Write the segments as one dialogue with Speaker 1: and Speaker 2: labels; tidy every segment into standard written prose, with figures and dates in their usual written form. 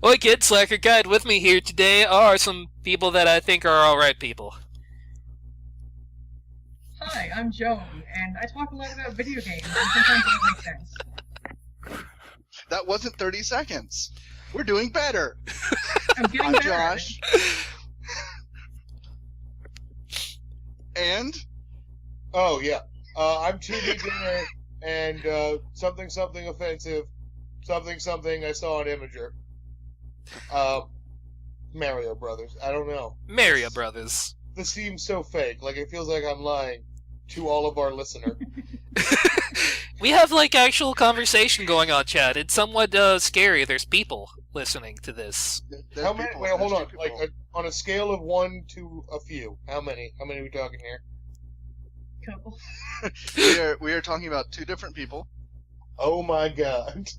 Speaker 1: Boy, kid, Slacker Guide, with me here today are some people that I think are alright people.
Speaker 2: Hi, I'm Joan, and I talk a lot about video games, and sometimes it doesn't make sense.
Speaker 3: That wasn't 30 seconds. We're doing better.
Speaker 2: I'm getting
Speaker 3: I'm
Speaker 2: better.
Speaker 3: Josh. And?
Speaker 4: Oh, yeah. I'm 2D Gamer, and something offensive, something I saw on Imager. Mario Brothers. I don't know.
Speaker 1: Mario Brothers.
Speaker 4: This seems so fake. Like, it feels like I'm lying to all of our listeners.
Speaker 1: We have, like, actual conversation going on, chat. It's somewhat scary. There's people listening to this.
Speaker 4: How many? Wait, hold on. Like, on a scale of 1 to a few, how many? How many are we talking here?
Speaker 2: Couple.
Speaker 3: we are talking about two different people.
Speaker 4: Oh my god.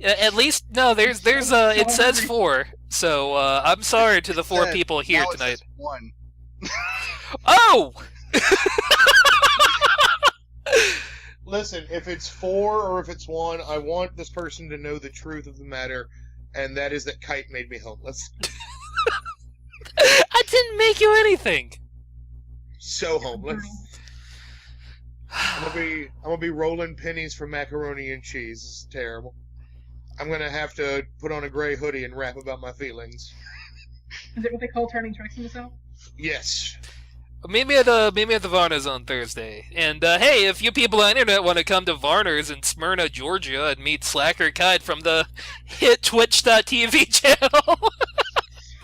Speaker 1: At least, no, there's it says 4. So, I'm sorry to the 4 people here
Speaker 3: now
Speaker 1: tonight.
Speaker 3: It says 1.
Speaker 1: Oh!
Speaker 4: Listen, if it's 4 or if it's 1, I want this person to know the truth of the matter, and that is that Kite made me homeless.
Speaker 1: I didn't make you anything!
Speaker 4: So homeless. I'm gonna be rolling pennies for macaroni and cheese. This is terrible. I'm gonna have to put on a gray hoodie and rap about my feelings.
Speaker 2: Is it what they call turning tricks into sound?
Speaker 4: Yes.
Speaker 1: Meet me at the Varners on Thursday. And hey, if you people on the internet want to come to Varners in Smyrna, Georgia, and meet Slacker Kite from the hit Twitch.tv channel.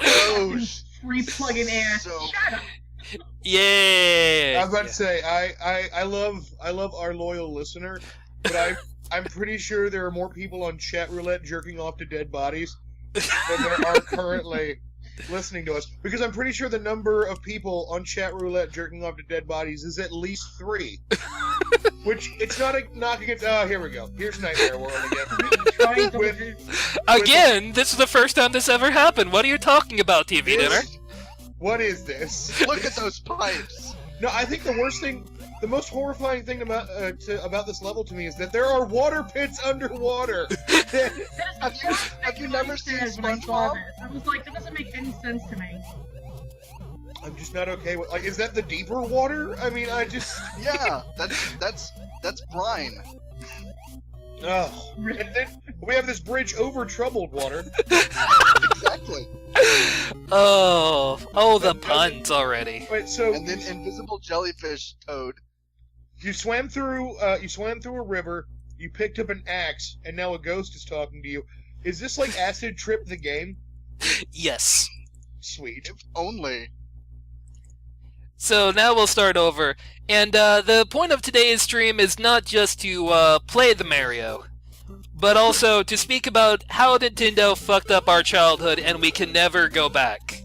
Speaker 3: Oh,
Speaker 2: Free plug-in ass.
Speaker 3: so-
Speaker 2: Shut up.
Speaker 1: Yeah.
Speaker 4: I was about to say I love our loyal listener, but I'm pretty sure there are more people on chat roulette jerking off to dead bodies than there are currently listening to us. Because I'm pretty sure the number of people on chat roulette jerking off to dead bodies is at least 3. Which, it's not a knock against... Oh, here we go. Here's Nightmare World again.
Speaker 1: Again, this is the first time this ever happened. What are you talking about, TV Dinner?
Speaker 4: What is this?
Speaker 3: Look at those pipes.
Speaker 4: No, I think the worst thing... The most horrifying thing about this level to me is that there are water pits underwater.
Speaker 3: Have you never seen SpongeBob?
Speaker 2: I was like, that doesn't make any sense to me.
Speaker 4: I'm just not okay with... Like, is that the deeper water? I mean, I just...
Speaker 3: Yeah, that's brine.
Speaker 4: Oh. And then we have this bridge over troubled water.
Speaker 3: Exactly.
Speaker 1: Oh, the puns already.
Speaker 4: Wait, so...
Speaker 3: And then invisible jellyfish toad.
Speaker 4: You swam through a river, you picked up an axe, and now a ghost is talking to you. Is this like Acid Trip the game?
Speaker 1: Yes.
Speaker 4: Sweet.
Speaker 3: If only.
Speaker 1: So now we'll start over. And the point of today's stream is not just to play the Mario, but also to speak about how Nintendo fucked up our childhood and we can never go back.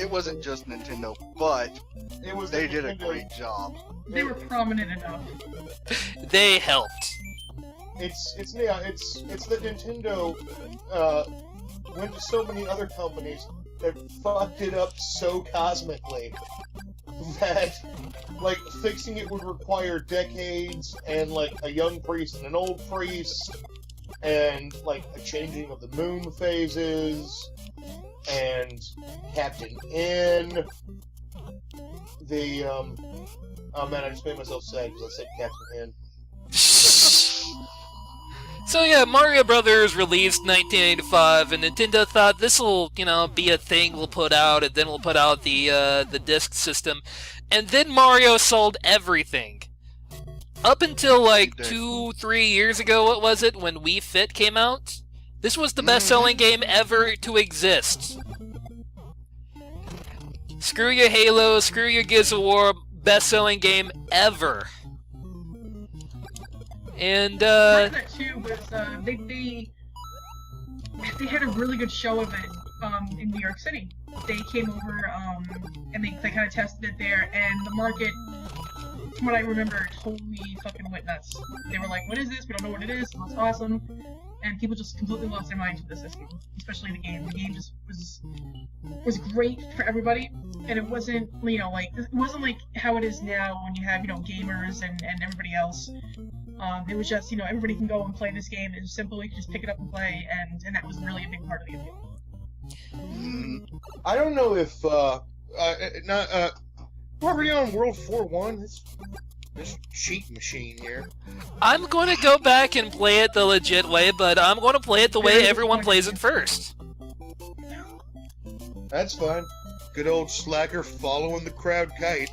Speaker 3: It wasn't just Nintendo, but they did a
Speaker 4: Nintendo.
Speaker 3: great job.
Speaker 2: They were prominent enough.
Speaker 1: They helped.
Speaker 4: It's that Nintendo went to so many other companies that fucked it up so cosmically that like fixing it would require decades and like a young priest and an old priest and like a changing of the moon phases and Captain N. The oh man, I just made myself sad because I said Captain N.
Speaker 1: So yeah, Mario Brothers released 1985, and Nintendo thought this'll, be a thing we'll put out, and then we'll put out the disc system, and then Mario sold everything. Up until like 2-3 years ago, what was it, when Wii Fit came out? This was the best-selling game ever to exist. Screw your Halo, screw your Gears of War, best-selling game ever. And
Speaker 2: Part of that too was they had a really good show of it in New York City. They came over and they kind of tested it there, and the market, from what I remember, totally fucking went nuts. They were like, "What is this? We don't know what it is. It looks awesome," and people just completely lost their minds with the system, especially the game. The game just was great for everybody, and it wasn't it wasn't like how it is now when you have gamers and everybody else. It was just, everybody can go and play this game. It was simple. You can just pick it up and play, and that was really a big part of the appeal.
Speaker 4: I don't know if we're already on World 4-1. This cheat machine here.
Speaker 1: I'm going to go back and play it the legit way, but I'm going to play it the way everyone plays it first.
Speaker 4: That's fine. Good old slacker following the crowd kite.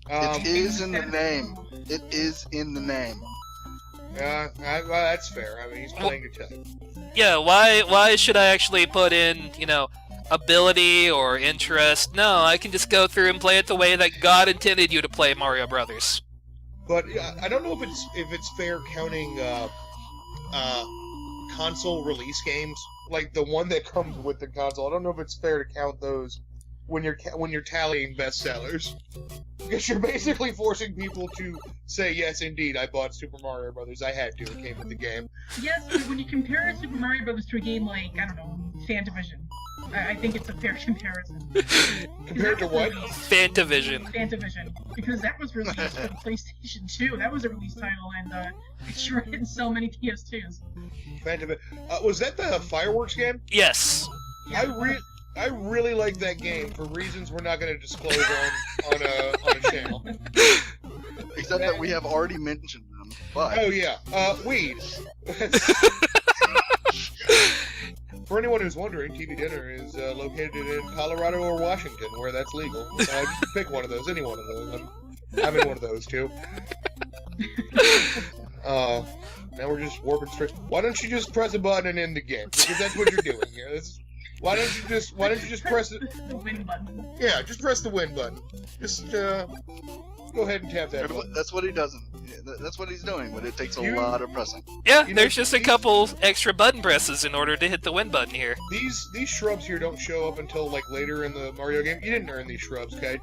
Speaker 3: It is in the name. It is in the name.
Speaker 4: Well, that's fair. I mean, he's playing it tough.
Speaker 1: Yeah, why should I actually put in, ability or interest? No, I can just go through and play it the way that God intended you to play Mario Brothers.
Speaker 4: But I don't know if it's fair counting console release games, like the one that comes with the console. I don't know if it's fair to count those when you're tallying bestsellers, because you're basically forcing people to say, yes, indeed, I bought Super Mario Brothers. I had to. It came with the game.
Speaker 2: Yes, but when you compare Super Mario Brothers to a game like, I don't know, Fantavision, I think it's a fair comparison.
Speaker 4: Compared to what?
Speaker 1: Fantavision.
Speaker 2: Because that was released for the PlayStation 2. That was a release title, and it sure didn't sell many PS2s.
Speaker 4: Fantavision. Was that the Fireworks game?
Speaker 1: Yes.
Speaker 4: I really like that game for reasons we're not going to disclose on a channel.
Speaker 3: Except that we have already mentioned them. But
Speaker 4: oh yeah, weed. For anyone who's wondering, TV Dinner is located in Colorado or Washington, where that's legal. Pick one of those, any one of those. I'm in one of those too. Now we're just warping straight. Why don't you just press a button and end the game? Because that's what you're doing here. Why don't you just press it?
Speaker 2: The win button.
Speaker 4: Yeah, just press the win button. Just go ahead and tap that button.
Speaker 3: that's what he doesn't. That's what he's doing, but it takes a lot of pressing.
Speaker 1: Yeah, there's just a couple extra button presses in order to hit the win button here.
Speaker 4: These shrubs here don't show up until like later in the Mario game. You didn't earn these shrubs, Kite.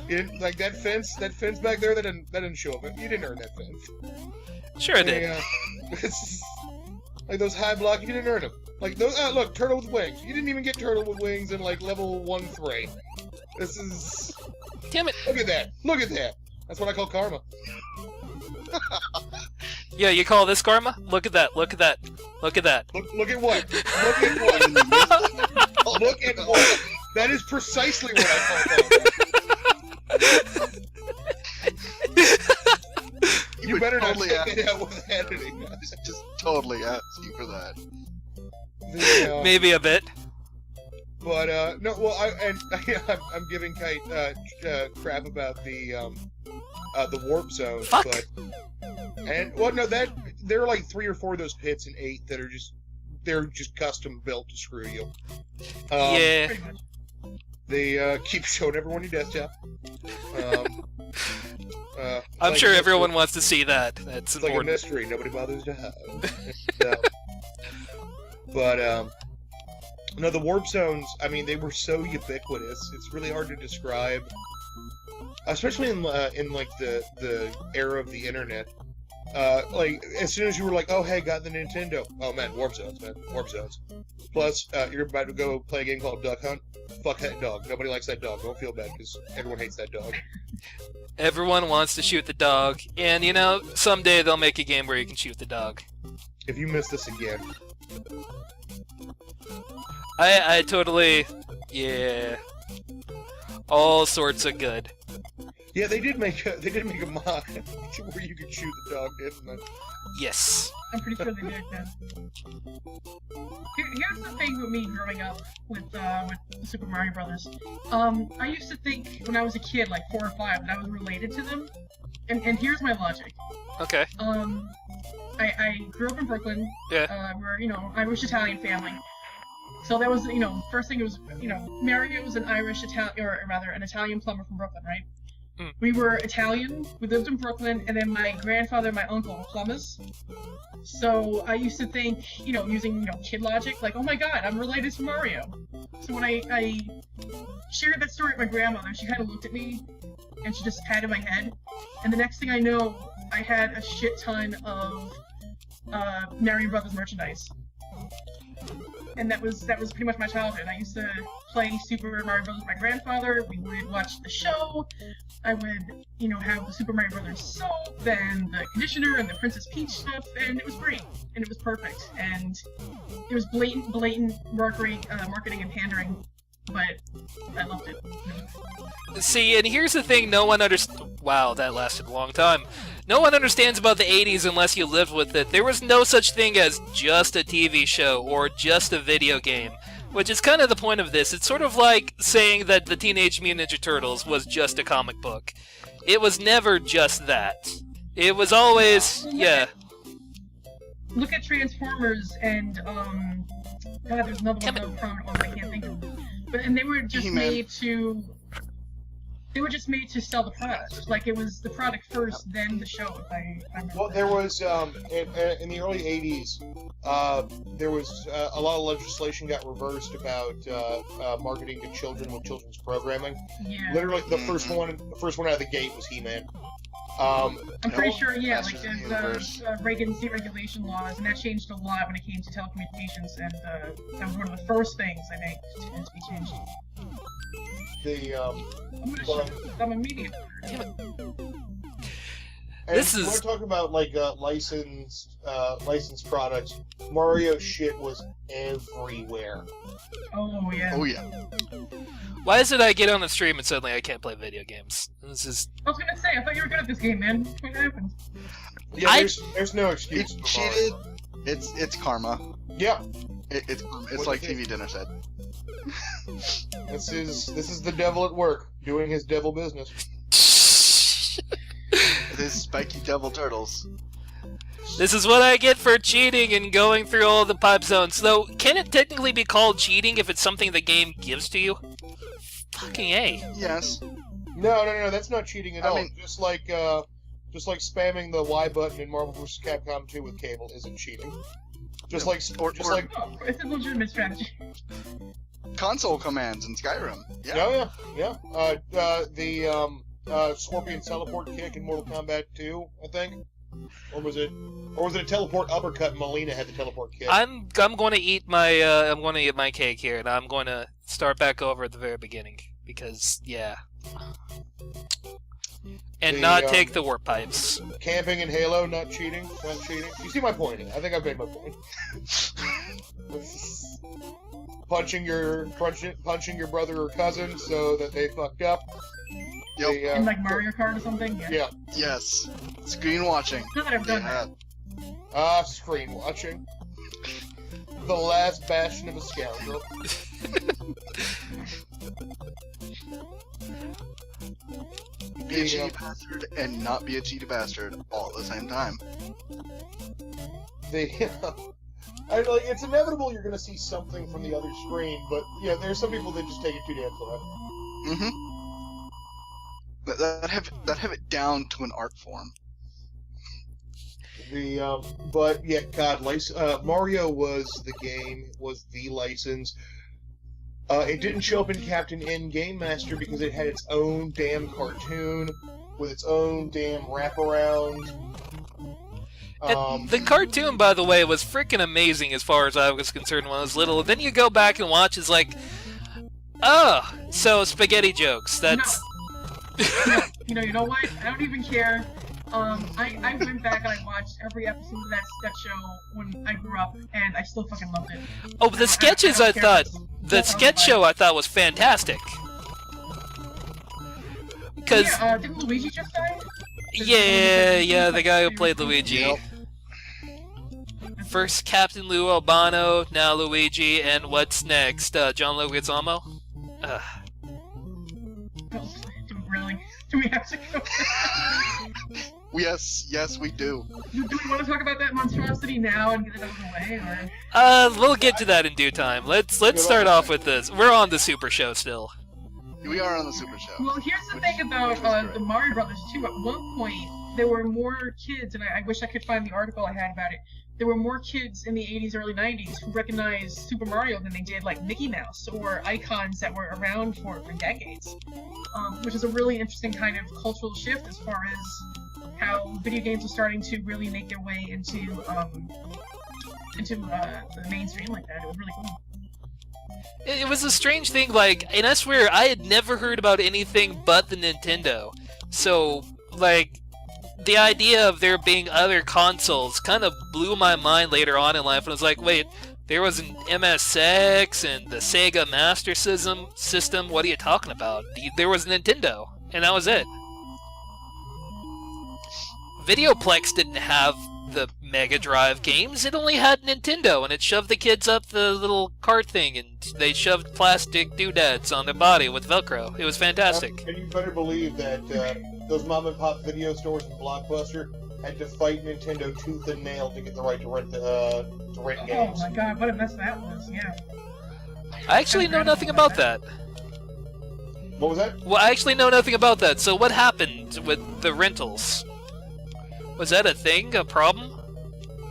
Speaker 4: You didn't, like that fence back there. That didn't show up. You didn't earn that fence.
Speaker 1: Sure I did.
Speaker 4: Like those high blocks, you didn't earn them. Like those, look, turtle with wings. You didn't even get turtle with wings in like level 1-3. This is.
Speaker 1: Damn it!
Speaker 4: Look at that! Look at that! That's what I call karma.
Speaker 1: Yeah, you call this karma? Look at that! Look at that! Look at that!
Speaker 4: Look at what? Look at what? Look at what? That is precisely what I call karma. You better
Speaker 3: totally
Speaker 4: not take it out with editing.
Speaker 3: Just totally asking for that.
Speaker 1: Maybe a bit.
Speaker 4: But no, well, I'm giving Kite crap about the warp zone.
Speaker 1: Fuck.
Speaker 4: But no, there are like 3 or 4 of those pits in 8 that are just custom built to screw you.
Speaker 1: Yeah.
Speaker 2: Pretty much.
Speaker 4: They keep showing everyone your desktop.
Speaker 1: I'm sure everyone wants to see that. That's
Speaker 4: it's like a
Speaker 1: important.
Speaker 4: mystery. Nobody bothers to hide. But no, the warp zones. I mean, they were so ubiquitous. It's really hard to describe, especially in like the era of the internet. Like as soon as you were like, oh hey, got the Nintendo. Oh man, warp zones, man, warp zones. Plus, you're about to go play a game called Duck Hunt. Fuck that dog. Nobody likes that dog. Don't feel bad because everyone hates that dog.
Speaker 1: Everyone wants to shoot the dog, and someday they'll make a game where you can shoot the dog.
Speaker 4: If you miss this again.
Speaker 1: I totally, yeah, all sorts of good.
Speaker 4: Yeah, they did make a mod where you could shoot the dog, didn't they?
Speaker 1: Yes.
Speaker 2: I'm pretty sure they did, yeah. Here's the thing with me growing up with Super Mario Brothers. I used to think when I was a kid, like 4 or 5, that I was related to them. And here's my logic.
Speaker 1: Okay.
Speaker 2: I grew up in Brooklyn.
Speaker 1: Yeah.
Speaker 2: Where, Irish Italian family. So that was, first thing it was, Mario was an an Italian plumber from Brooklyn, right? We were Italian, we lived in Brooklyn, and then my grandfather and my uncle were plumbers. So I used to think, using, kid logic, like, oh my god, I'm related to Mario. So when I shared that story with my grandmother, she kind of looked at me, and she just patted my head. And the next thing I know, I had a shit ton of Mario Brothers merchandise. And that was pretty much my childhood. I used to play Super Mario Bros. With my grandfather. We would watch the show. I would, have the Super Mario Brothers soap, then the conditioner and the Princess Peach stuff, and it was great, and it was perfect, and it was blatant marketing and pandering, but I loved it.
Speaker 1: See, and here's the thing: no one Wow, that lasted a long time. No one understands about the 80s unless you lived with it. There was no such thing as just a TV show or just a video game. Which is kind of the point of this. It's sort of like saying that the Teenage Mutant Ninja Turtles was just a comic book. It was never just that. It was always, yeah.
Speaker 2: Look at Transformers and, God, there's another one, another prominent one I can't think of. And they were just made to... They were just made to sell the product. Like, it was the product first, then the show, if I remember.
Speaker 4: Well, there was, in the early 80s, there was a lot of legislation got reversed about marketing to children with children's programming.
Speaker 2: Yeah.
Speaker 4: Literally, the first one out of the gate was He-Man.
Speaker 2: I'm pretty sure, yeah, like there's Reagan's deregulation laws, and that changed a lot when it came to telecommunications, and that was one of the first things I think to be changed. I'm a media.
Speaker 1: This is.
Speaker 4: We're talking about like licensed products. Mario shit was everywhere.
Speaker 2: Oh yeah.
Speaker 3: Oh yeah.
Speaker 1: Why is it I get on the stream and suddenly I can't play video games? This is.
Speaker 2: I was gonna say, I thought you were good at this game, man. What happened?
Speaker 4: Yeah, there's no excuse.
Speaker 3: It's cheated. It's karma.
Speaker 4: Yeah.
Speaker 3: It's like TV Dinner said.
Speaker 4: This is the devil at work, doing his devil business.
Speaker 3: This spiky devil turtles.
Speaker 1: This is what I get for cheating and going through all the pipe zones. Though, can it technically be called cheating if it's something the game gives to you? Fucking A.
Speaker 3: Yes.
Speaker 4: No, that's not cheating at all.
Speaker 3: mean,
Speaker 4: just like spamming the Y button in Marvel vs. Capcom 2 with cable isn't cheating. Just like
Speaker 2: Oh, it's a legitimate strategy.
Speaker 3: Console commands in Skyrim. Yeah.
Speaker 4: Oh yeah. The Scorpion teleport kick in Mortal Kombat 2, I think. Or was it a teleport uppercut and Melina had the teleport kick?
Speaker 1: I'm going to eat my cake here, and I'm going to start back over at the very beginning because and not take the warp pipes.
Speaker 4: Camping in Halo, not cheating. You see my point? I think I've made my point. punching your brother or cousin so that they fucked up.
Speaker 3: Yep.
Speaker 2: In like Mario Kart or something?
Speaker 4: Yeah.
Speaker 3: Yes. Screen watching.
Speaker 2: Not that I've done that.
Speaker 4: Screen watching. The last bastion of a scoundrel.
Speaker 3: Be a cheaty bastard and not be a cheaty bastard all at the same time.
Speaker 4: It's inevitable you're going to see something from the other screen, but yeah, there's some people that just take it too damn far.
Speaker 3: Mm-hmm. That have it down to an art form.
Speaker 4: But yeah, God, Mario was the game, was the license. It didn't show up in Captain N Game Master because it had its own damn cartoon with its own damn wraparound.
Speaker 1: The cartoon, by the way, was freaking amazing as far as I was concerned when I was little. Then you go back and watch, it's like, so spaghetti jokes. That's.
Speaker 2: No. You know what? I don't even care. I went back and I watched every episode of that show when I grew up, and I still fucking loved it.
Speaker 1: Oh, the sketches I thought. The sketch show I thought was fantastic. Because
Speaker 2: didn't Luigi just die?
Speaker 1: Yeah, the guy who played Luigi.
Speaker 3: Yep.
Speaker 1: First Captain Lou Albano, now Luigi, and what's next? John Leguizamo?
Speaker 2: Really? Do we have to go?
Speaker 3: Yes, we do.
Speaker 2: Do we want to talk about that monstrosity now and get it out of the way, or?
Speaker 1: We'll get to that in due time. Let's start off with this. We're on the Super Show still.
Speaker 3: We are on the Super Show.
Speaker 2: Well, here's the thing about the Mario Brothers too. At one point, there were more kids, and I wish I could find the article I had about it. There were more kids in the 80s, early 90s who recognized Super Mario than they did like Mickey Mouse or icons that were around for decades, which is a really interesting kind of cultural shift as far as how video games are starting to really make their way into the mainstream like that. It was really cool.
Speaker 1: It was a strange thing, like, and I swear, I had never heard about anything but the Nintendo. So, like, the idea of there being other consoles kind of blew my mind later on in life, and I was like, wait, there was an MSX and the Sega Master System? What are you talking about? There was Nintendo, and that was it. Videoplex didn't have the Mega Drive games, it only had Nintendo, and it shoved the kids up the little cart thing, and they shoved plastic doodads on their body with Velcro. It was fantastic.
Speaker 4: And you better believe that those mom-and-pop video stores in Blockbuster had to fight Nintendo tooth and nail to get the right to rent games.
Speaker 2: Oh my god, what a mess that was, yeah.
Speaker 1: I actually know nothing about that.
Speaker 4: What was that?
Speaker 1: Well, I actually know nothing about that, so what happened with the rentals? Was that a thing? A problem?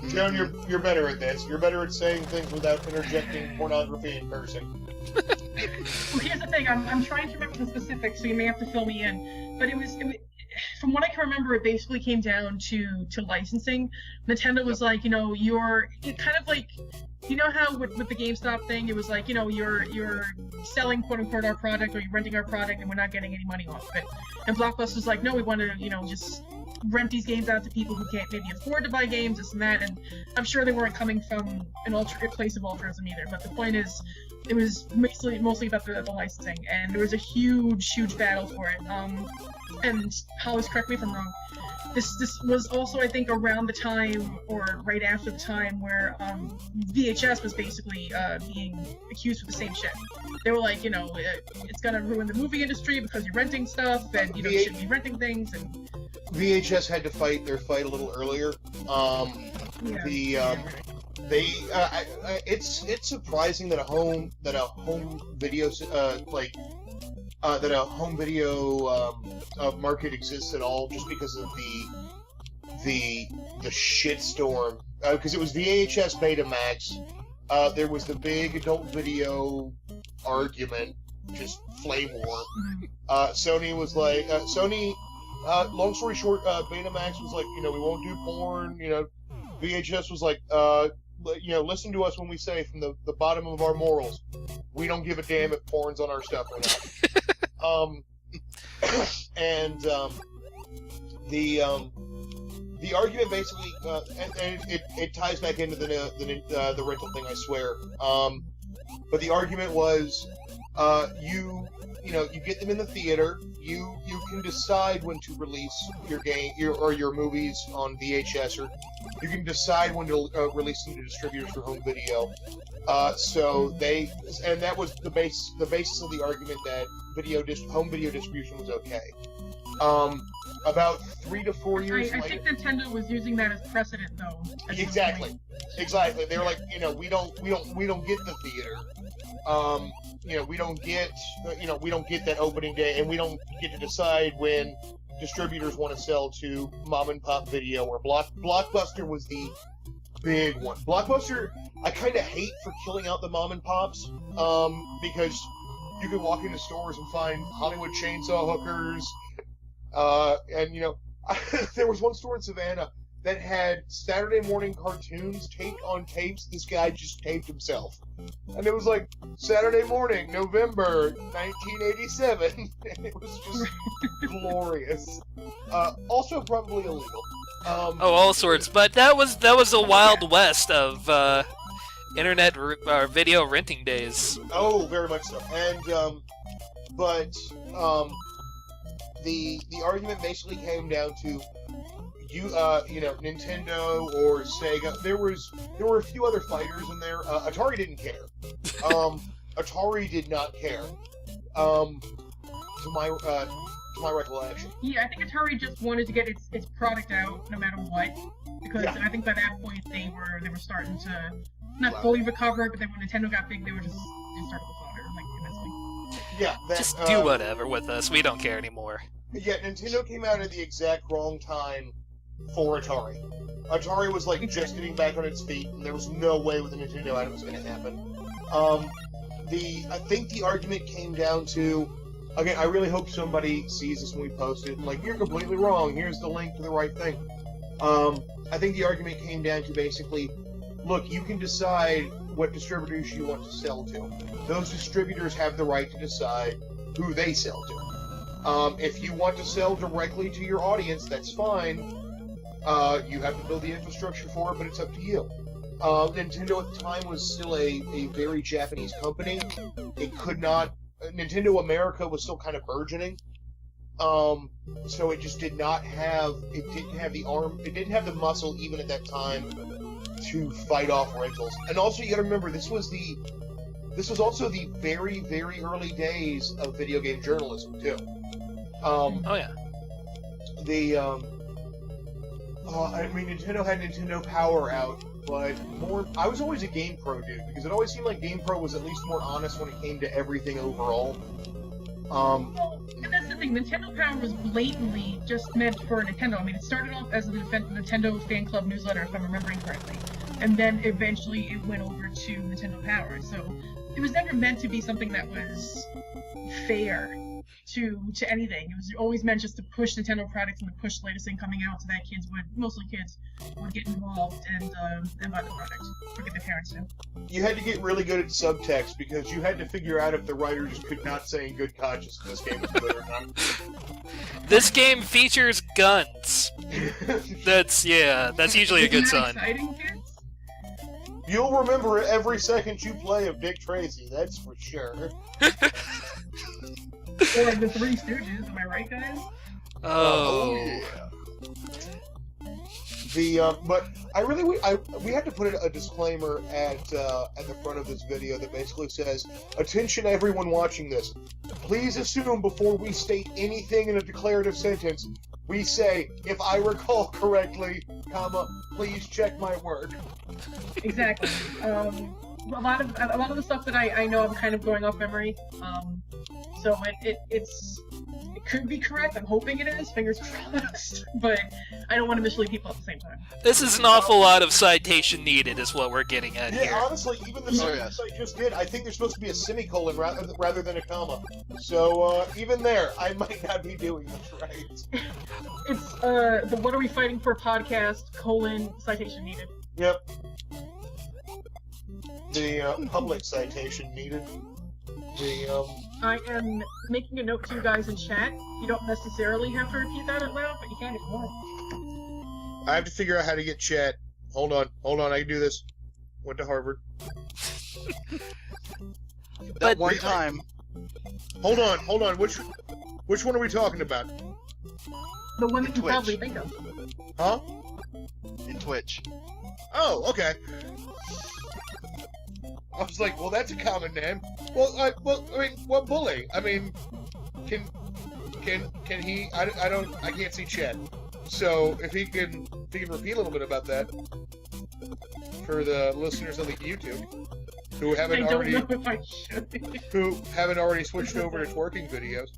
Speaker 4: Joan, you're better at this. You're better at saying things without interjecting pornography and cursing.
Speaker 2: Well, here's the thing, I'm trying to remember the specifics, so you may have to fill me in. But it was from what I can remember, it basically came down to licensing. Nintendo was like, you know, you're kind of like, you know how with the GameStop thing, it was like, you know, you're selling quote unquote our product, or you're renting our product, and we're not getting any money off of it. And Blockbuster's like, no, we want to, you know, just rent these games out to people who can't maybe afford to buy games, this and that. And I'm sure they weren't coming from an alternate place of altruism either. But the point is, it was mostly about the licensing, and there was a huge battle for it. And Hollis, correct me if I'm wrong. This was also, I think, around the time, or right after the time, where VHS was basically being accused of the same shit. They were like, you know, it's gonna ruin the movie industry because you're renting stuff, and you know, you shouldn't be renting things. And
Speaker 4: VHS had to fight their fight a little earlier. It's surprising that a home video market exists at all, just because of the shitstorm. Because it was VHS Betamax. There was the big adult video argument, just flame war. Sony was like, long story short, Betamax was like, you know, we won't do porn. You know, VHS was like, you know, listen to us when we say from the bottom of our morals, we don't give a damn if porn's on our stuff or not. The argument basically, and it ties back into the rental thing, I swear. But the argument was, you get them in the theater. You can decide when to release your game or your movies on VHS, or you can decide when to release them to distributors for home video. And that was the basis of the argument that home video distribution was okay. About 3 to 4 years
Speaker 2: I think Nintendo was using that as precedent, though.
Speaker 4: Exactly. They were like, you know, we don't get the theater. You know, we don't get that opening day, and we don't get to decide when distributors want to sell to mom and pop video. Or Blockbuster was the big one. Blockbuster, I kind of hate for killing out the mom and pops, because you could walk into stores and find Hollywood chainsaw hookers, and you know, there was one store in Savannah that had Saturday morning cartoons taped on tapes. This guy just taped himself. And it was like, Saturday morning, November 1987. It was just glorious. Also probably illegal.
Speaker 1: All sorts. But that was the Wild West of internet video renting days.
Speaker 4: Oh, very much so. And, the argument basically came down to, you know, Nintendo or Sega. There were a few other fighters in there. Atari didn't care. Atari did not care. To my recollection.
Speaker 2: Yeah, I think Atari just wanted to get its product out no matter what, because I think by that point they were starting to not fully recover, but then when Nintendo got big, they started to flounder, like immensely.
Speaker 4: Yeah,
Speaker 1: just do whatever with us. We don't care anymore.
Speaker 4: Yeah, Nintendo came out at the exact wrong time for Atari. Atari was like just getting back on its feet, and there was no way with the Nintendo item was going to happen. I think the argument came down to, again, I really hope somebody sees this when we post it, and like, you're completely wrong, here's the link to the right thing. I think the argument came down to basically, look, you can decide what distributors you want to sell to. Those distributors have the right to decide who they sell to. If you want to sell directly to your audience, that's fine. You have to build the infrastructure for it, but it's up to you. Nintendo at the time was still a very Japanese company. It could not... Nintendo America was still kind of burgeoning. So it just did not have... It didn't have the arm... It didn't have the muscle, even at that time, to fight off rentals. And also, you gotta remember, this was also the very, very early days of video game journalism, too.
Speaker 1: Oh, yeah.
Speaker 4: Nintendo had Nintendo Power out, but I was always a GamePro dude, because it always seemed like GamePro was at least more honest when it came to everything overall.
Speaker 2: Well, and that's the thing, Nintendo Power was blatantly just meant for Nintendo. I mean, it started off as a Nintendo fan club newsletter, if I'm remembering correctly, and then eventually it went over to Nintendo Power, so it was never meant to be something that was fair to anything. It was always meant just to push Nintendo products and to push the latest thing coming out so that mostly kids would get involved and buy the product, or get their parents to.
Speaker 4: You had to get really good at subtext, because you had to figure out if the writer just could not say in good conscience if this game was good or not.
Speaker 1: This game features guns. That's usually a good
Speaker 2: Isn't that
Speaker 1: sign.
Speaker 2: exciting, kids?
Speaker 4: You'll remember it every second you play of Dick Tracy, that's for sure.
Speaker 2: Or the Three Stooges, am I right, guys?
Speaker 1: Oh.
Speaker 3: Yeah.
Speaker 4: But we had to put a disclaimer at the front of this video that basically says, "Attention, everyone watching this. Please assume before we state anything in a declarative sentence, we say, if I recall correctly, comma, please check my work."
Speaker 2: Exactly. A lot of the stuff that I know I'm kind of going off memory. So it could be correct. I'm hoping it is. Fingers crossed. But I don't want to mislead people at the same time.
Speaker 1: This is an awful lot of citation needed, is what we're getting at
Speaker 4: Yeah,
Speaker 1: here.
Speaker 4: honestly, even the sentence I just did, I think there's supposed to be a semicolon rather than a comma. So even there, I might not be doing this right.
Speaker 2: It's the What Are We Fighting For podcast, citation needed.
Speaker 4: Yep. The public citation needed.
Speaker 2: I am making a note to you guys in chat. You don't necessarily have to repeat that out loud, but you can if you want.
Speaker 4: I have to figure out how to get chat. Hold on, I can do this. Went to Harvard.
Speaker 3: That one time.
Speaker 4: Hold on. Which one are we talking about?
Speaker 2: The one that you
Speaker 3: Twitch.
Speaker 2: probably think of.
Speaker 4: Huh?
Speaker 3: In Twitch.
Speaker 4: Oh, okay. I was like, well, that's a common name. What bully? I mean, can he? I can't see chat. So if he can repeat a little bit about that for the listeners on the YouTube who haven't
Speaker 2: I don't
Speaker 4: already
Speaker 2: know if I should.
Speaker 4: who haven't already switched over to twerking videos.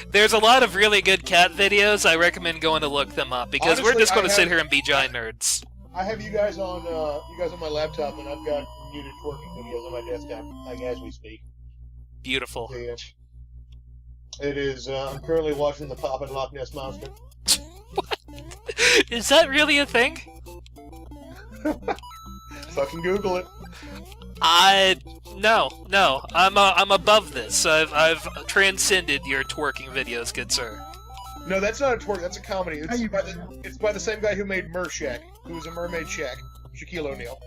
Speaker 1: There's a lot of really good cat videos. I recommend going to look them up, because we're
Speaker 4: Honestly,
Speaker 1: just going to
Speaker 4: I
Speaker 1: sit
Speaker 4: have-
Speaker 1: here and be giant nerds.
Speaker 4: I have you guys on my laptop, and I've got muted twerking videos on my desktop, like as we speak.
Speaker 1: Beautiful.
Speaker 4: Yeah. It is. I'm currently watching the Poppin' Loch Ness Monster.
Speaker 1: Is that really a thing?
Speaker 4: Fucking Google it.
Speaker 1: No. I'm above this. I've transcended your twerking videos, good sir.
Speaker 4: No, that's not a twerk. That's a comedy.
Speaker 2: How you
Speaker 4: It's by the same guy who made Mershak, who was a mermaid Shaq, Shaquille O'Neal.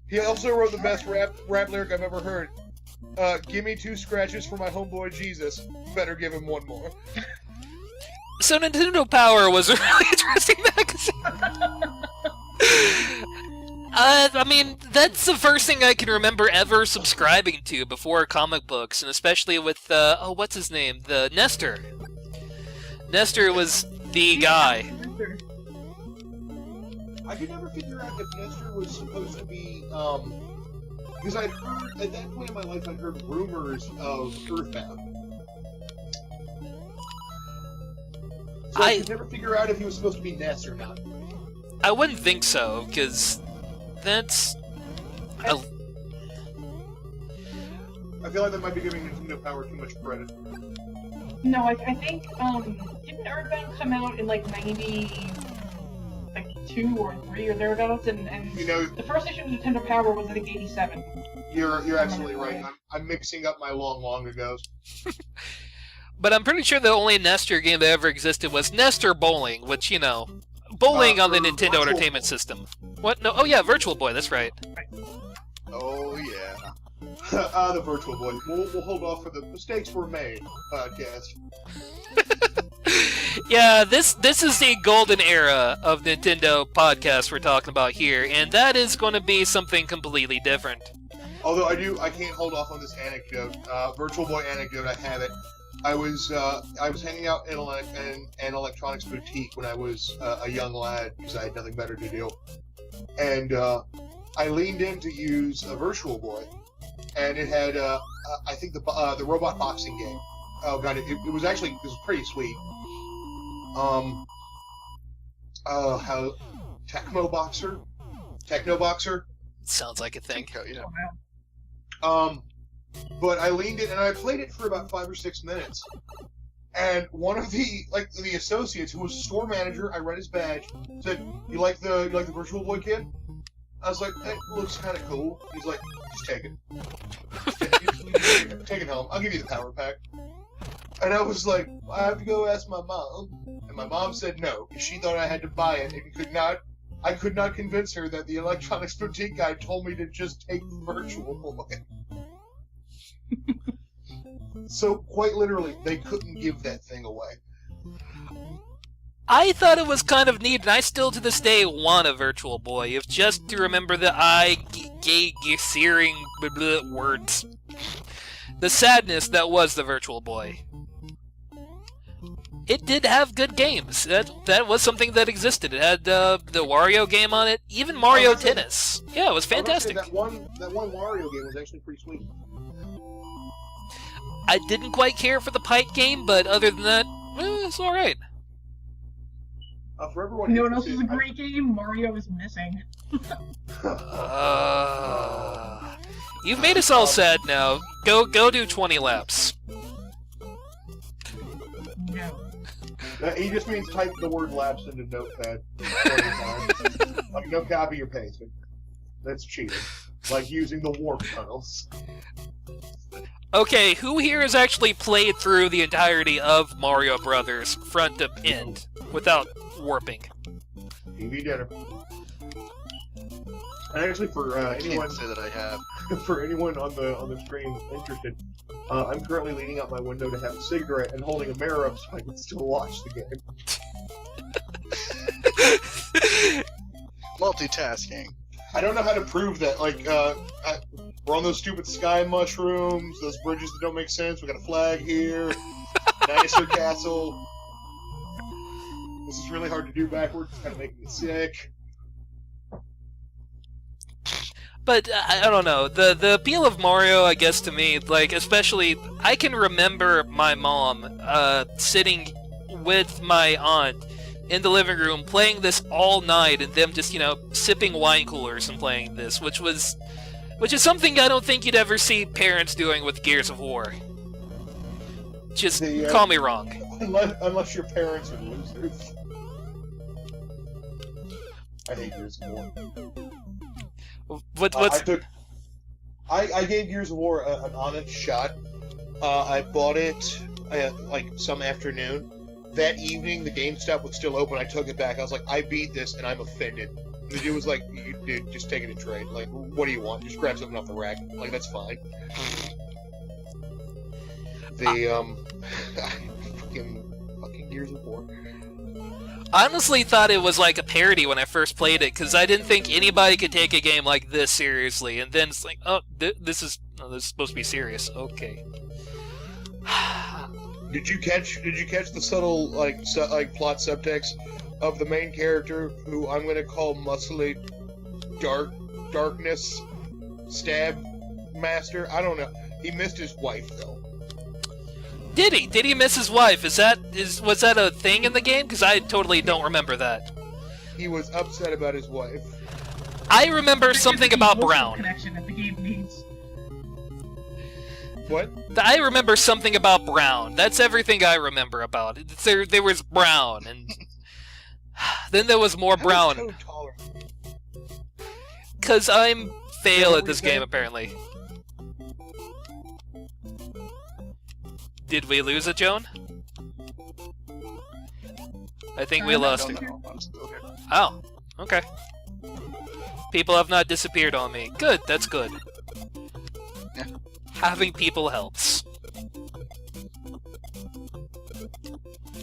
Speaker 4: He also wrote the best rap lyric I've ever heard. Give me 2 scratches for my homeboy Jesus. Better give him 1 more.
Speaker 1: So Nintendo Power was a really interesting magazine. I mean, that's the first thing I can remember ever subscribing to before comic books, and especially with, what's his name? The Nestor. Nestor was the guy.
Speaker 4: I could never figure out if Nestor was supposed to be, because I'd heard, at that point in my life, I'd heard rumors of Earthbound. So I could never figure out if he was supposed to be Ness or not.
Speaker 1: I wouldn't think so, because that's...
Speaker 4: I feel like that might be giving Nintendo Power too much credit.
Speaker 2: No, I think, didn't Earthbound come out in, like, 90... Like, '82 or '3 or thereabouts, and
Speaker 4: You know,
Speaker 2: the first issue of Nintendo Power was I think '87.
Speaker 4: you're absolutely right. I'm mixing up my long ago.
Speaker 1: But I'm pretty sure the only Nestor game that ever existed was Nestor Bowling, which, you know, bowling on the Nintendo
Speaker 4: Virtual
Speaker 1: Entertainment
Speaker 4: Boy.
Speaker 1: System. What? No. Oh yeah, Virtual Boy. That's right.
Speaker 3: Oh yeah.
Speaker 4: The Virtual Boy. We'll hold off for the mistakes were made podcast.
Speaker 1: Yeah, this is the golden era of Nintendo podcasts we're talking about here, and that is going to be something completely different.
Speaker 4: Although I can't hold off on this anecdote. Virtual Boy anecdote. I have it. I was hanging out in an electronics boutique when I was a young lad because I had nothing better to do, and I leaned in to use a Virtual Boy, and it had I think the robot boxing game. Oh god, it was pretty sweet. How Techno Boxer.
Speaker 1: Sounds like a thing.
Speaker 3: Yeah.
Speaker 4: But I leaned in and I played it for about 5 or 6 minutes. And one of the associates who was a store manager, I read his badge, said, "You like the Virtual Boy, kid?" I was like, "It looks kind of cool." He's like, "Just take it. Take it home. I'll give you the power pack." And I was like, "I have to go ask my mom." And my mom said no, because she thought I had to buy it and I could not convince her that the electronics boutique guy told me to just take the Virtual Boy. So, quite literally, they couldn't give that thing away.
Speaker 1: I thought it was kind of neat, and I still to this day want a Virtual Boy, if just to remember the searing words. The sadness that was the Virtual Boy. It did have good games. That was something that existed. It had the Wario game on it, even Mario Tennis. Yeah, it was fantastic.
Speaker 4: That one Wario game was actually pretty sweet.
Speaker 1: I didn't quite care for the pipe game, but other than that, it's alright.
Speaker 4: For everyone
Speaker 2: You know what else is a great game? Mario is Missing.
Speaker 1: You've made us all sad now. Go do 20 laps.
Speaker 2: No.
Speaker 4: He just means type the word "laps" into Notepad. Like no copy or pasting. That's cheating. Like using the warp tunnels.
Speaker 1: Okay, who here has actually played through the entirety of Mario Brothers front to end without warping?
Speaker 4: TV dinner. And actually, for
Speaker 3: I
Speaker 4: anyone
Speaker 3: can't say that I have.
Speaker 4: for anyone on the screen interested, I'm currently leaning out my window to have a cigarette and holding a mirror up so I can still watch the game.
Speaker 3: Multitasking.
Speaker 4: I don't know how to prove that. Like, we're on those stupid sky mushrooms, those bridges that don't make sense. We got a flag here, dinosaur castle. This is really hard to do backwards. It's kind of making me sick.
Speaker 1: But I don't know. The appeal of Mario, I guess, to me, like especially, I can remember my mom sitting with my aunt in the living room playing this all night, and them just sipping wine coolers and playing this, which is something I don't think you'd ever see parents doing with Gears of War. Just call me wrong.
Speaker 4: Unless your parents are losers. I hate Gears of War. I gave Gears of War an honest shot. I bought it like some afternoon. That evening, the GameStop was still open. I took it back. I was like, I beat this, and I'm offended. And the dude was like, dude, just take it in trade. Like, what do you want? Just grab something off the rack. Like, that's fine. Fucking Gears of War.
Speaker 1: I honestly thought it was like a parody when I first played it, because I didn't think anybody could take a game like this seriously. And then it's like, oh, this is supposed to be serious. Okay.
Speaker 4: Did you catch the subtle plot subtext of the main character, who I'm gonna call muscly darkness stab master? I don't know. He missed his wife though.
Speaker 1: Did he? Did he miss his wife? Was that a thing in the game? Because I totally don't remember that.
Speaker 4: He was upset about his wife.
Speaker 1: I remember something about
Speaker 2: Emotional
Speaker 1: Brown.
Speaker 2: Connection that the game needs.
Speaker 4: What?
Speaker 1: I remember something about Brown. That's everything I remember about it. There was Brown, and Then there was more
Speaker 4: How is
Speaker 1: brown.
Speaker 4: Toad taller?
Speaker 1: Cause I'm fail
Speaker 4: Yeah,
Speaker 1: at this
Speaker 4: what do you
Speaker 1: game,
Speaker 4: think?
Speaker 1: apparently. Did we lose it, Joan? I think we
Speaker 2: No,
Speaker 1: lost
Speaker 3: don't
Speaker 1: it.
Speaker 3: know. I'm still here.
Speaker 1: Oh, okay. People have not disappeared on me. Good, that's good.
Speaker 3: Yeah.
Speaker 1: Having people helps.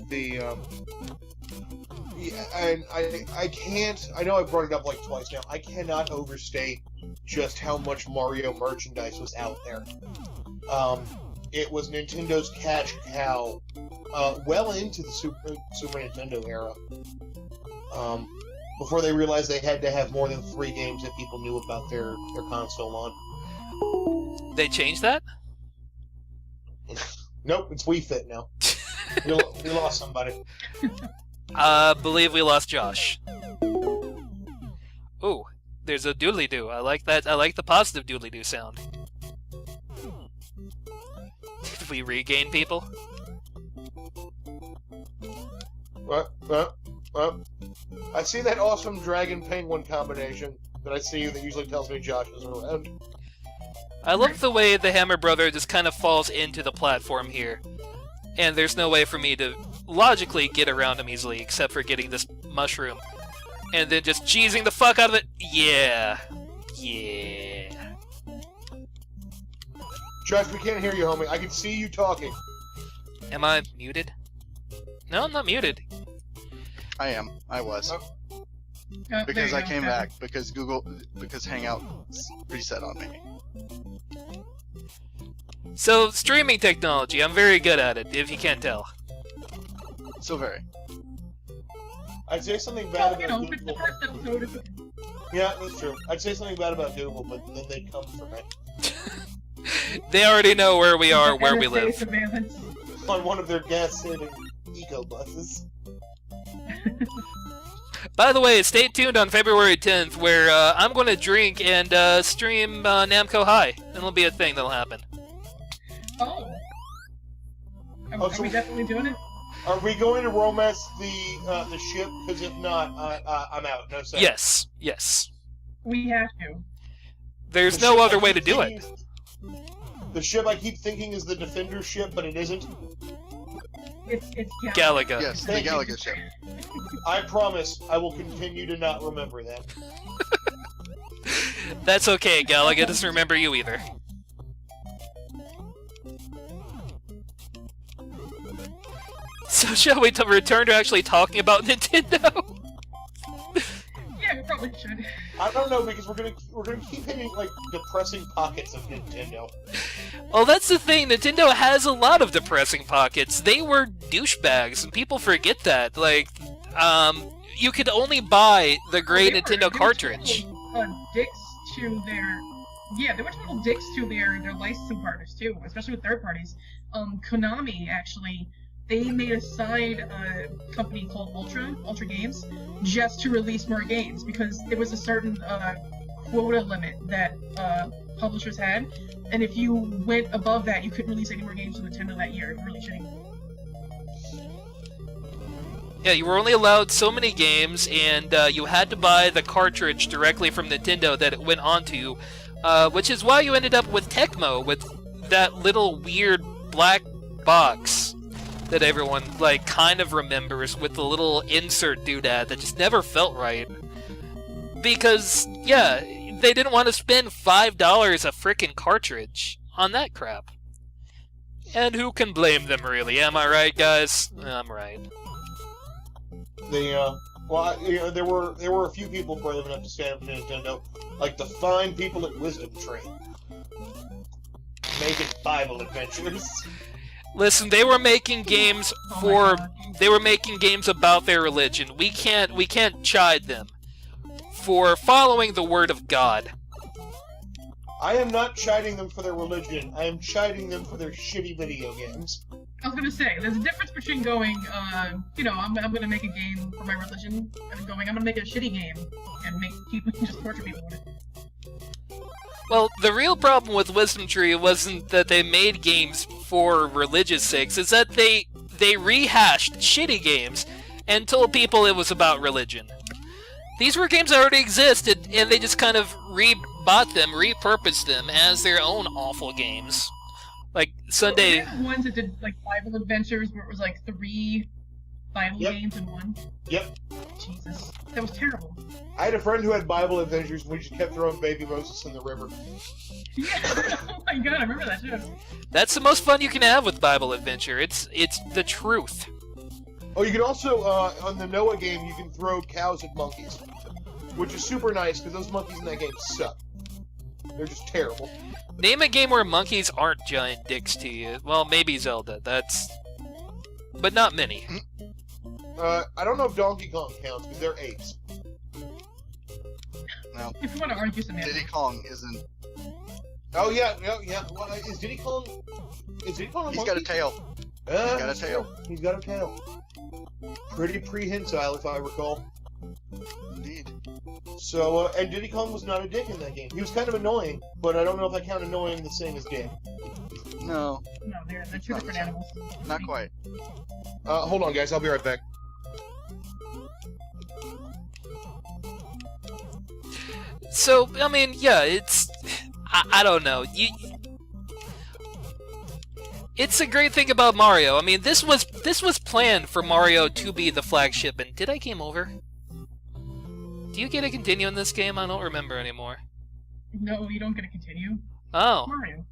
Speaker 4: The yeah, and I can't. I know I brought it up like twice now. I cannot overstate just how much Mario merchandise was out there. It was Nintendo's cash cow, well into the Super Nintendo era. Before they realized they had to have more than 3 games that people knew about their console on.
Speaker 1: They changed that?
Speaker 4: Nope, it's Wii Fit now. We lost somebody.
Speaker 1: Believe we lost Josh. Ooh, there's a doodly-doo. I like that. I like the positive doodly-doo sound. Did we regain people?
Speaker 4: What? I see that awesome dragon penguin combination that I see that usually tells me Josh is around.
Speaker 1: I love the way the Hammer Brother just kind of falls into the platform here. And there's no way for me to logically get around him easily, except for getting this mushroom. And then just cheesing the fuck out of it. Yeah. Yeah.
Speaker 4: Josh, we can't hear you, homie. I can see you talking.
Speaker 1: Am I muted? No, I'm not muted.
Speaker 3: I am. I was.
Speaker 2: Oh, there
Speaker 3: Because
Speaker 2: you
Speaker 3: I
Speaker 2: go.
Speaker 3: came back. Because Hangout reset on me.
Speaker 1: So, streaming technology, I'm very good at it, if you can't tell.
Speaker 3: So very.
Speaker 4: I'd say something bad
Speaker 2: Well, you
Speaker 4: about
Speaker 2: know, if it's the
Speaker 4: Google.
Speaker 2: first episode, it's okay.
Speaker 4: Yeah, that's true. I'd say something bad about Google, but then they'd come for me.
Speaker 1: They already know where we are, where we
Speaker 2: NSA
Speaker 1: live.
Speaker 2: surveillance.
Speaker 4: On one of their gas-saving eco buses.
Speaker 1: By the way, stay tuned on February 10th, where I'm going to drink and stream Namco High. It'll be a thing that'll happen.
Speaker 2: Oh.
Speaker 4: Oh,
Speaker 2: Are
Speaker 4: so-
Speaker 2: we definitely doing it?
Speaker 4: Are we going to romance the ship? Because if not, I'm out. No sense.
Speaker 1: Yes, yes.
Speaker 2: We have to.
Speaker 1: There's
Speaker 4: The
Speaker 1: no
Speaker 4: ship I
Speaker 1: other way to
Speaker 4: keep
Speaker 1: do
Speaker 4: thinking
Speaker 1: it.
Speaker 4: The ship I keep thinking is the Defender ship, but it isn't.
Speaker 2: It's
Speaker 1: Galaga.
Speaker 3: Yes, the
Speaker 4: Thank you.
Speaker 3: Galaga ship.
Speaker 4: I promise I will continue to not remember that.
Speaker 1: That's okay, Galaga doesn't remember you either. So shall we return to actually talking about Nintendo?
Speaker 2: Yeah, we probably should.
Speaker 4: I don't know because we're gonna keep hitting like depressing pockets of Nintendo.
Speaker 1: Well, that's the thing. Nintendo has a lot of depressing pockets. They were douchebags, and people forget that. Like, you could only buy the great
Speaker 2: They were
Speaker 1: Nintendo cartridge.
Speaker 2: total, dicks to their. Yeah, they were total dicks to their licensing partners too, especially with third parties. Konami actually, they made a side company called Ultra Games, just to release more games because there was a certain quota limit that publishers had, and if you went above that, you couldn't release any more games for Nintendo that year. It was really shitty.
Speaker 1: Yeah, you were only allowed so many games, and you had to buy the cartridge directly from Nintendo that it went onto, which is why you ended up with Tecmo, with that little weird black box that everyone, like, kind of remembers, with the little insert doodad that just never felt right. Because, yeah, they didn't want to spend $5 a frickin' cartridge on that crap. And who can blame them, really? Am I right, guys? I'm right.
Speaker 4: There were a few people brave enough to stand up to Nintendo, like the fine people at Wisdom Tree, making Bible adventures.
Speaker 1: Listen, they were making games
Speaker 2: Oh
Speaker 1: for...
Speaker 2: my God.
Speaker 1: They were making games about their religion. We can't chide them for following the word of God.
Speaker 4: I am not chiding them for their religion. I am chiding them for their shitty video games.
Speaker 2: I was gonna say, there's a difference between going, I'm gonna make a game for my religion, and going, I'm gonna make a shitty game and make people just torture people with it.
Speaker 1: Well, the real problem with Wisdom Tree wasn't that they made games for religious sakes, it's that they rehashed shitty games and told people it was about religion. These were games that already existed, and they just kind of rebought them, repurposed them as their own awful games. Like Sunday.
Speaker 2: Were there ones that did like Bible adventures where it was like 3 Bible games in one?
Speaker 4: Yep.
Speaker 2: Jesus, that was terrible.
Speaker 4: I had a friend who had Bible adventures, and we just kept throwing baby Moses in the river.
Speaker 2: Yeah. Oh my god, I remember that too.
Speaker 1: That's the most fun you can have with Bible Adventure. It's the truth.
Speaker 4: Oh, you can also, on the Noah game, you can throw cows at monkeys. Which is super nice, because those monkeys in that game suck. They're just terrible.
Speaker 1: Name a game where monkeys aren't giant dicks to you. Well, maybe Zelda. But not many.
Speaker 4: I don't know if Donkey Kong counts, because they're apes.
Speaker 3: No.
Speaker 2: If you want to argue some
Speaker 3: Diddy Kong isn't.
Speaker 4: Oh, yeah. Well, is Diddy Kong a
Speaker 3: He's
Speaker 4: monkey?
Speaker 3: got a tail. He's got a tail.
Speaker 4: He's got a tail. Pretty prehensile, if I recall.
Speaker 3: Indeed.
Speaker 4: So, and Diddy Kong was not a dick in that game. He was kind of annoying, but I don't know if I count annoying the same as dick.
Speaker 3: No,
Speaker 2: No, they're two
Speaker 3: Not
Speaker 2: different
Speaker 3: the
Speaker 2: animals.
Speaker 3: not quite.
Speaker 4: Hold on, guys. I'll be right back.
Speaker 1: So, I mean, yeah, it's... I don't know. It's a great thing about Mario. I mean, this was planned for Mario to be the flagship. And did I game over? Do you get to continue in this game? I don't remember anymore.
Speaker 2: No, you don't get to continue.
Speaker 1: Oh.
Speaker 2: Mario.